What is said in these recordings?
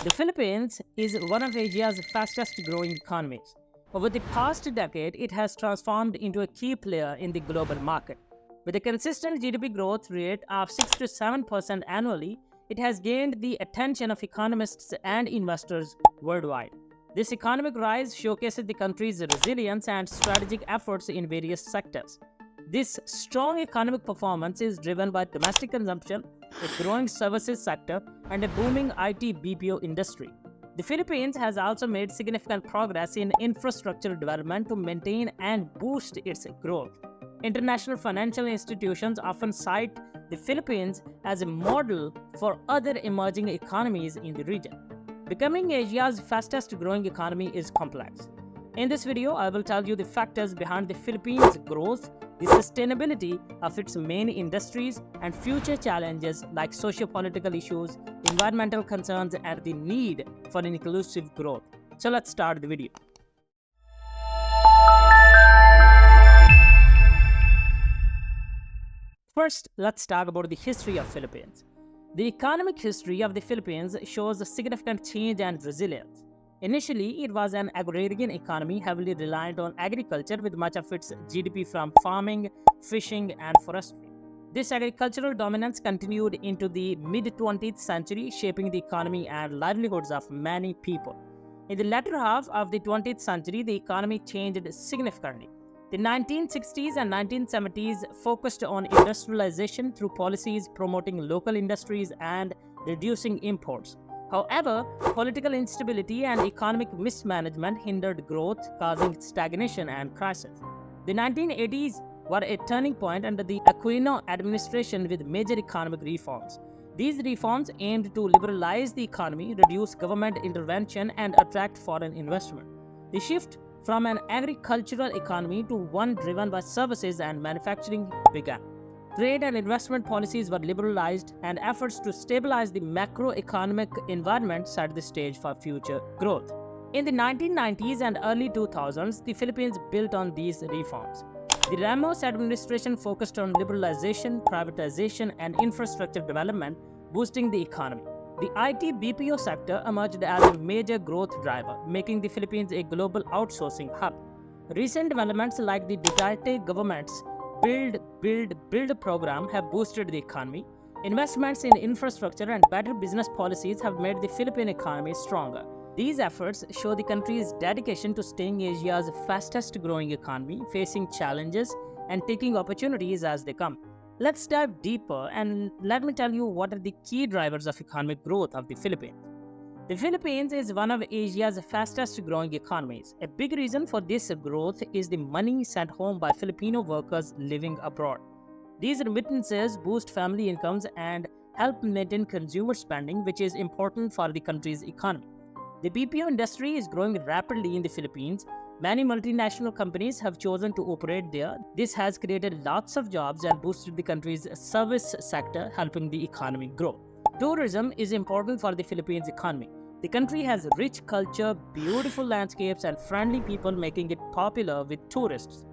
The Philippines is one of Asia's fastest growing economies. Over the past decade, it has transformed into a key player in the global market. With a consistent GDP growth rate of 6 to 7% annually, it has gained the attention of economists and investors worldwide. This economic rise showcases the country's resilience and strategic efforts in various sectors. This strong economic performance is driven by domestic consumption, a growing services sector, and a booming IT BPO industry. The Philippines has also made significant progress in infrastructure development to maintain and boost its growth. International financial institutions often cite the Philippines as a model for other emerging economies in the region. Becoming Asia's fastest growing economy is complex. In this video, I will tell you the factors behind the Philippines' growth, the sustainability of its main industries, and future challenges like socio-political issues, environmental concerns, and the need for an inclusive growth. So let's start the video. First, let's talk about the history of Philippines. The economic history of the Philippines shows a significant change and resilience. Initially, it was an agrarian economy heavily reliant on agriculture, with much of its GDP from farming, fishing, and forestry. This agricultural dominance continued into the mid-20th century, shaping the economy and livelihoods of many people. In the latter half of the 20th century, the economy changed significantly. The 1960s and 1970s focused on industrialization through policies promoting local industries and reducing imports. However, political instability and economic mismanagement hindered growth, causing stagnation and crisis. The 1980s were a turning point under the Aquino administration with major economic reforms. These reforms aimed to liberalize the economy, reduce government intervention, and attract foreign investment. The shift from an agricultural economy to one driven by services and manufacturing began. Trade and investment policies were liberalized, and efforts to stabilize the macroeconomic environment set the stage for future growth. In the 1990s and early 2000s, the Philippines built on these reforms. The Ramos administration focused on liberalization, privatization, and infrastructure development, boosting the economy. The IT BPO sector emerged as a major growth driver, making the Philippines a global outsourcing hub. Recent developments like the Duterte government's Build program have boosted the economy. Investments in infrastructure and better business policies have made the Philippine economy stronger. These efforts show the country's dedication to staying Asia's fastest growing economy, facing challenges and taking opportunities as they come. Let's dive deeper and let me tell you what are the key drivers of economic growth of the Philippines. The Philippines is one of Asia's fastest growing economies. A big reason for this growth is the money sent home by Filipino workers living abroad. These remittances boost family incomes and help maintain consumer spending, which is important for the country's economy. The BPO industry is growing rapidly in the Philippines. Many multinational companies have chosen to operate there. This has created lots of jobs and boosted the country's service sector, helping the economy grow. Tourism is important for the Philippines economy. The country has rich culture, beautiful landscapes, and friendly people, making it popular with tourists.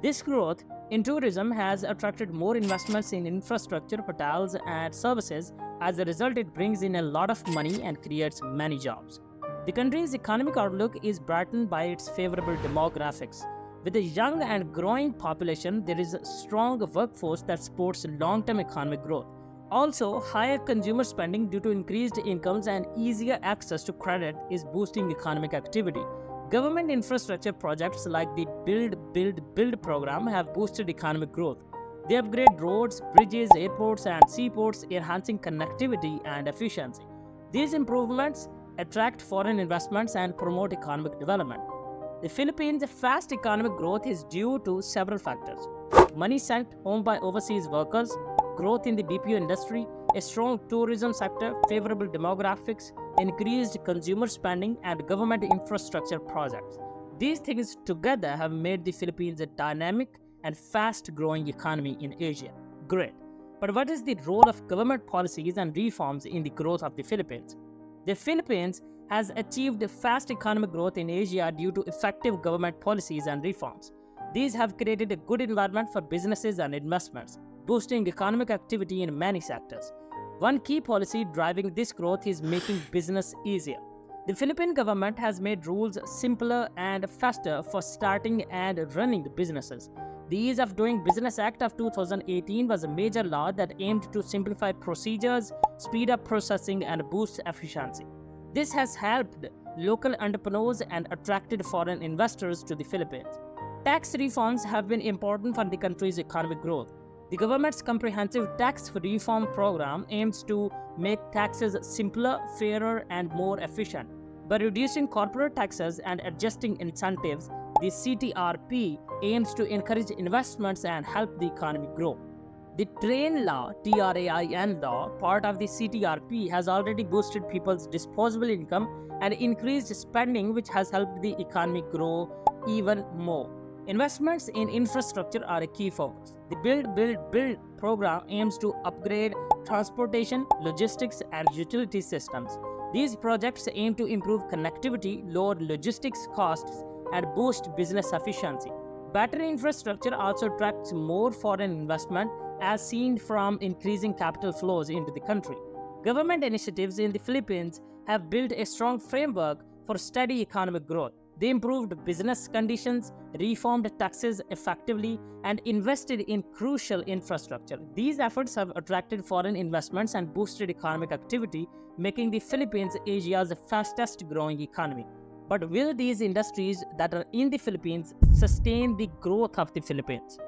This growth in tourism has attracted more investments in infrastructure, hotels, and services. As a result, it brings in a lot of money and creates many jobs. The country's economic outlook is brightened by its favorable demographics. With a young and growing population, there is a strong workforce that supports long-term economic growth. Also, higher consumer spending due to increased incomes and easier access to credit is boosting economic activity. Government infrastructure projects like the Build program have boosted economic growth. They upgrade roads, bridges, airports, and seaports, enhancing connectivity and efficiency. These improvements attract foreign investments and promote economic development. The Philippines' fast economic growth is due to several factors: money sent home by overseas workers, growth in the BPO industry, a strong tourism sector, favorable demographics, increased consumer spending, and government infrastructure projects. These things together have made the Philippines a dynamic and fast-growing economy in Asia. Great. But what is the role of government policies and reforms in the growth of the Philippines? The Philippines has achieved fast economic growth in Asia due to effective government policies and reforms. These have created a good environment for businesses and investments, boosting economic activity in many sectors. One key policy driving this growth is making business easier. The Philippine government has made rules simpler and faster for starting and running businesses. The Ease of Doing Business Act of 2018 was a major law that aimed to simplify procedures, speed up processing, and boost efficiency. This has helped local entrepreneurs and attracted foreign investors to the Philippines. Tax reforms have been important for the country's economic growth. The government's comprehensive tax reform program aims to make taxes simpler, fairer, and more efficient. By reducing corporate taxes and adjusting incentives, the CTRP aims to encourage investments and help the economy grow. The TRAIN law, TRAIN law, part of the CTRP, has already boosted people's disposable income and increased spending, which has helped the economy grow even more. Investments in infrastructure are a key focus. The Build program aims to upgrade transportation, logistics, and utility systems. These projects aim to improve connectivity, lower logistics costs, and boost business efficiency. Better infrastructure also attracts more foreign investment, as seen from increasing capital flows into the country. Government initiatives in the Philippines have built a strong framework for steady economic growth. They improved business conditions, reformed taxes effectively, and invested in crucial infrastructure. These efforts have attracted foreign investments and boosted economic activity, making the Philippines Asia's fastest growing economy. But will these industries that are in the Philippines sustain the growth of the Philippines?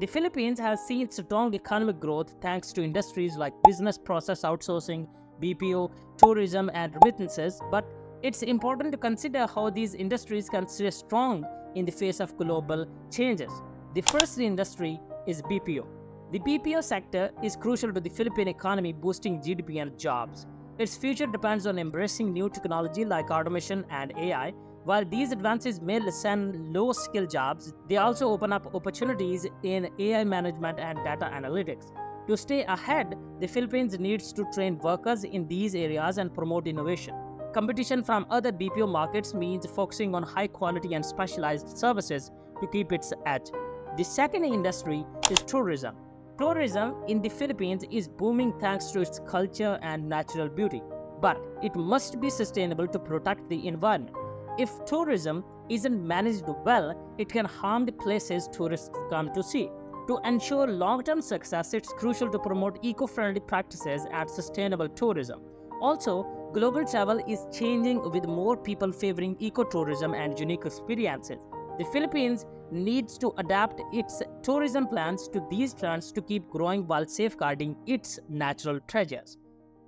The Philippines has seen strong economic growth thanks to industries like business process outsourcing, BPO, tourism, and remittances, but it's important to consider how these industries can stay strong in the face of global changes. The first industry is BPO. The BPO sector is crucial to the Philippine economy, boosting GDP and jobs. Its future depends on embracing new technology like automation and AI. While these advances may lessen low-skill jobs, they also open up opportunities in AI management and data analytics. To stay ahead, the Philippines needs to train workers in these areas and promote innovation. Competition from other BPO markets means focusing on high quality and specialized services to keep its edge. The second industry is tourism. Tourism in the Philippines is booming thanks to its culture and natural beauty, but it must be sustainable to protect the environment. If tourism isn't managed well, it can harm the places tourists come to see. To ensure long-term success, it's crucial to promote eco-friendly practices and sustainable tourism. Also, global travel is changing with more people favoring ecotourism and unique experiences. The Philippines needs to adapt its tourism plans to these trends to keep growing while safeguarding its natural treasures.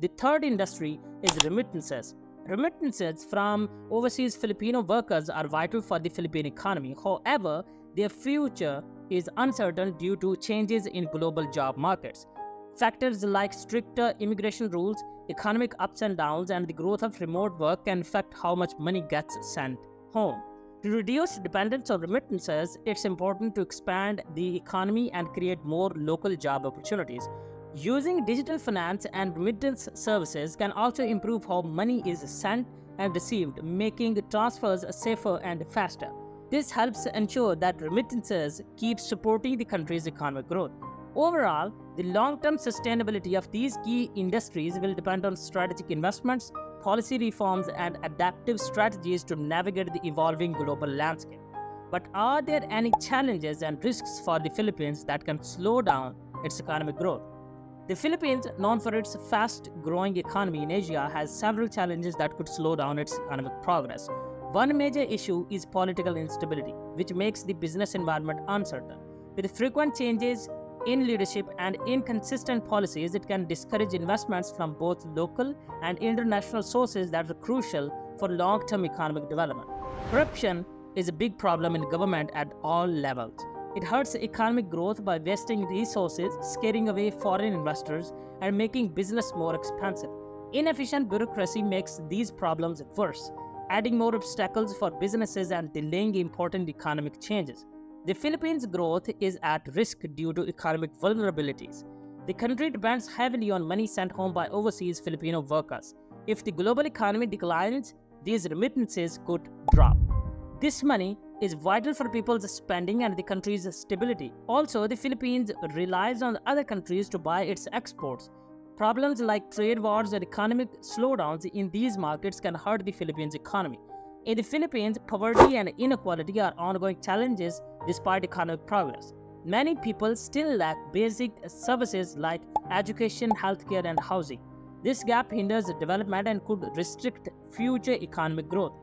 The third industry is remittances. Remittances from overseas Filipino workers are vital for the Philippine economy. However, their future is uncertain due to changes in global job markets. Factors like stricter immigration rules, economic ups and downs, and the growth of remote work can affect how much money gets sent home. To reduce dependence on remittances, it's important to expand the economy and create more local job opportunities. Using digital finance and remittance services can also improve how money is sent and received, making transfers safer and faster. This helps ensure that remittances keep supporting the country's economic growth. Overall, the long-term sustainability of these key industries will depend on strategic investments, policy reforms, and adaptive strategies to navigate the evolving global landscape. But are there any challenges and risks for the Philippines that can slow down its economic growth? The Philippines, known for its fast-growing economy in Asia, has several challenges that could slow down its economic progress. One major issue is political instability, which makes the business environment uncertain. With frequent changes in leadership and inconsistent policies, it can discourage investments from both local and international sources that are crucial for long-term economic development. Corruption is a big problem in government at all levels. It hurts economic growth by wasting resources, scaring away foreign investors, and making business more expensive. Inefficient bureaucracy makes these problems worse, adding more obstacles for businesses and delaying important economic changes. The Philippines' growth is at risk due to economic vulnerabilities. The country depends heavily on money sent home by overseas Filipino workers. If the global economy declines, these remittances could drop. This money is vital for people's spending and the country's stability. Also, the Philippines relies on other countries to buy its exports. Problems like trade wars and economic slowdowns in these markets can hurt the Philippines economy. In the Philippines, poverty and inequality are ongoing challenges despite economic progress. Many people still lack basic services like education, healthcare, and housing. This gap hinders development and could restrict future economic growth.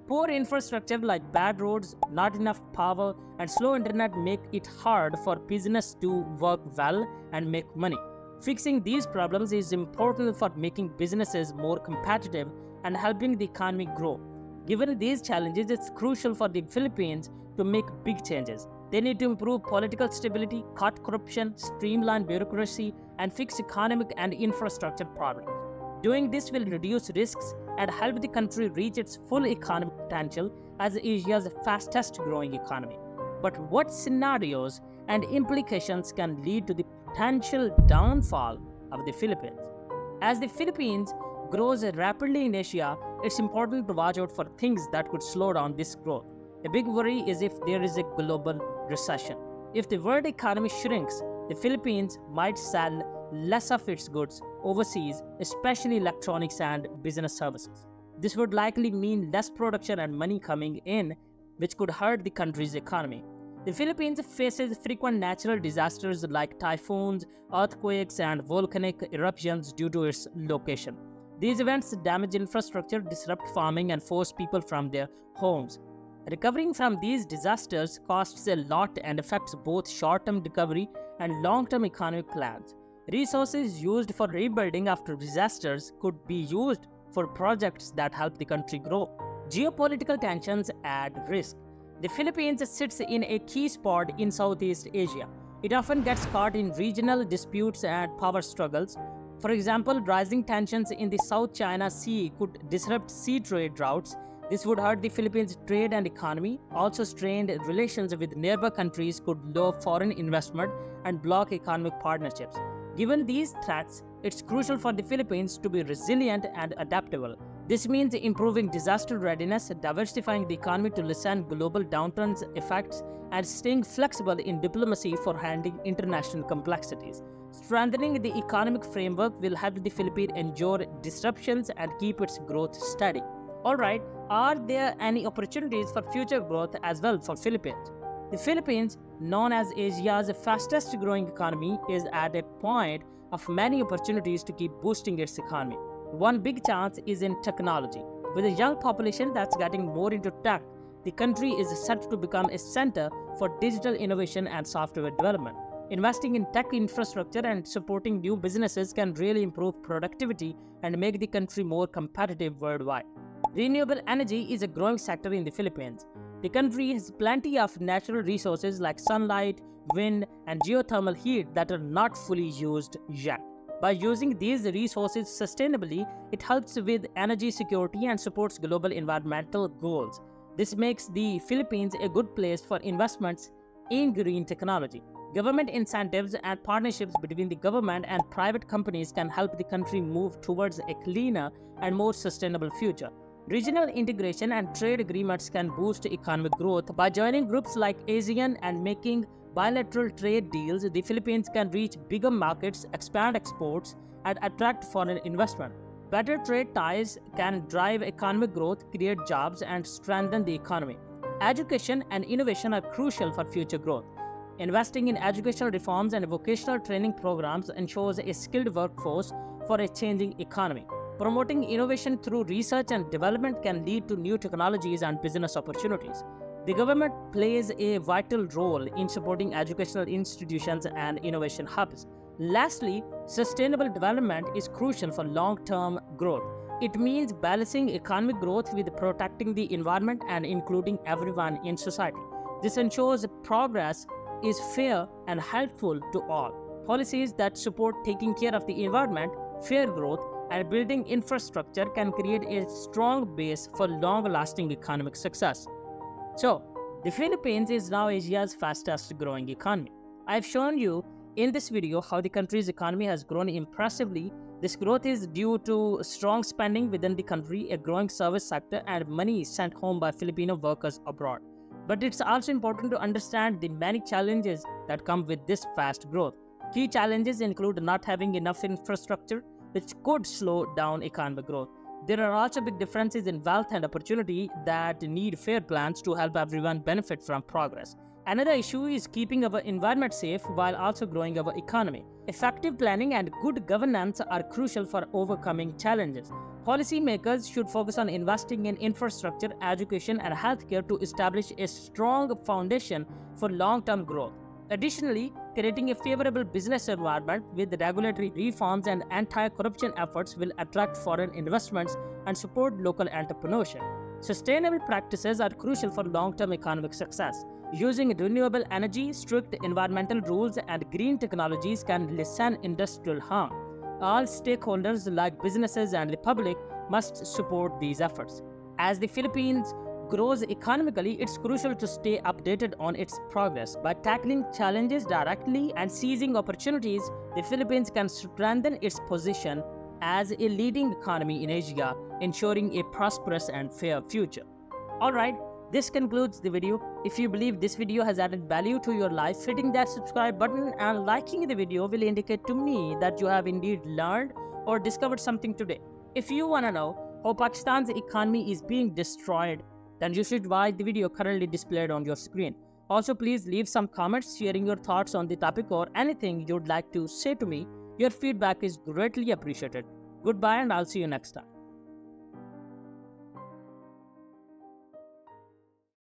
Poor infrastructure like bad roads, not enough power, and slow internet make it hard for business to work well and make money. Fixing these problems is important for making businesses more competitive and helping the economy grow. Given these challenges, it's crucial for the Philippines to make big changes. They need to improve political stability, cut corruption, streamline bureaucracy, and fix economic and infrastructure problems. Doing this will reduce risks and help the country reach its full economic potential as Asia's fastest growing economy. But what scenarios and implications can lead to the potential downfall of the Philippines? As the Philippines grows rapidly in Asia, it's important to watch out for things that could slow down this growth. A big worry is if there is a global recession. If the world economy shrinks, the Philippines might sell less of its goods overseas, especially electronics and business services. This would likely mean less production and money coming in, which could hurt the country's economy. The Philippines faces frequent natural disasters like typhoons, earthquakes, and volcanic eruptions due to its location. These events damage infrastructure, disrupt farming, and force people from their homes. Recovering from these disasters costs a lot and affects both short-term recovery and long-term economic plans. Resources used for rebuilding after disasters could be used for projects that help the country grow. Geopolitical tensions add risk. The Philippines sits in a key spot in Southeast Asia. It often gets caught in regional disputes and power struggles. For example, rising tensions in the South China Sea could disrupt sea trade routes. This would hurt the Philippines' trade and economy. Also, strained relations with nearby countries could lower foreign investment and block economic partnerships. Given these threats, it's crucial for the Philippines to be resilient and adaptable. This means improving disaster readiness, diversifying the economy to lessen global downturns' effects, and staying flexible in diplomacy for handling international complexities. Strengthening the economic framework will help the Philippines endure disruptions and keep its growth steady. Alright, are there any opportunities for future growth as well for Philippines? The Philippines, known as Asia's fastest growing economy, is at a point of many opportunities to keep boosting its economy. One big chance is in technology. With a young population that's getting more into tech, the country is set to become a center for digital innovation and software development. Investing in tech infrastructure and supporting new businesses can really improve productivity and make the country more competitive worldwide. Renewable energy is a growing sector in the Philippines. The country has plenty of natural resources like sunlight, wind, and geothermal heat that are not fully used yet. By using these resources sustainably, it helps with energy security and supports global environmental goals. This makes the Philippines a good place for investments in green technology. Government incentives and partnerships between the government and private companies can help the country move towards a cleaner and more sustainable future. Regional integration and trade agreements can boost economic growth. By joining groups like ASEAN and making bilateral trade deals, the Philippines can reach bigger markets, expand exports, and attract foreign investment. Better trade ties can drive economic growth, create jobs, and strengthen the economy. Education and innovation are crucial for future growth. Investing in educational reforms and vocational training programs ensures a skilled workforce for a changing economy. Promoting innovation through research and development can lead to new technologies and business opportunities. The government plays a vital role in supporting educational institutions and innovation hubs. Lastly, sustainable development is crucial for long-term growth. It means balancing economic growth with protecting the environment and including everyone in society. This ensures progress is fair and helpful to all. Policies that support taking care of the environment, fair growth, and building infrastructure can create a strong base for long-lasting economic success. So, the Philippines is now Asia's fastest growing economy. I've shown you in this video how the country's economy has grown impressively. This growth is due to strong spending within the country, a growing service sector, and money sent home by Filipino workers abroad. But it's also important to understand the many challenges that come with this fast growth. Key challenges include not having enough infrastructure, which could slow down economic growth. There are also big differences in wealth and opportunity that need fair plans to help everyone benefit from progress. Another issue is keeping our environment safe while also growing our economy. Effective planning and good governance are crucial for overcoming challenges. Policymakers should focus on investing in infrastructure, education, and healthcare to establish a strong foundation for long term growth. Additionally, creating a favorable business environment with regulatory reforms and anti corruption efforts will attract foreign investments and support local entrepreneurship. Sustainable practices are crucial for long term economic success. Using renewable energy, strict environmental rules, and green technologies can lessen industrial harm. All stakeholders, like businesses and the public, must support these efforts. As the Philippines grows economically, it's crucial to stay updated on its progress. By tackling challenges directly and seizing opportunities, the Philippines can strengthen its position as a leading economy in Asia, ensuring a prosperous and fair future. Alright, this concludes the video. If you believe this video has added value to your life, hitting that subscribe button and liking the video will indicate to me that you have indeed learned or discovered something today. If you want to know how Pakistan's economy is being destroyed, then you should watch the video currently displayed on your screen. Also, please leave some comments sharing your thoughts on the topic or anything you'd like to say to me. Your feedback is greatly appreciated. Goodbye, and I'll see you next time.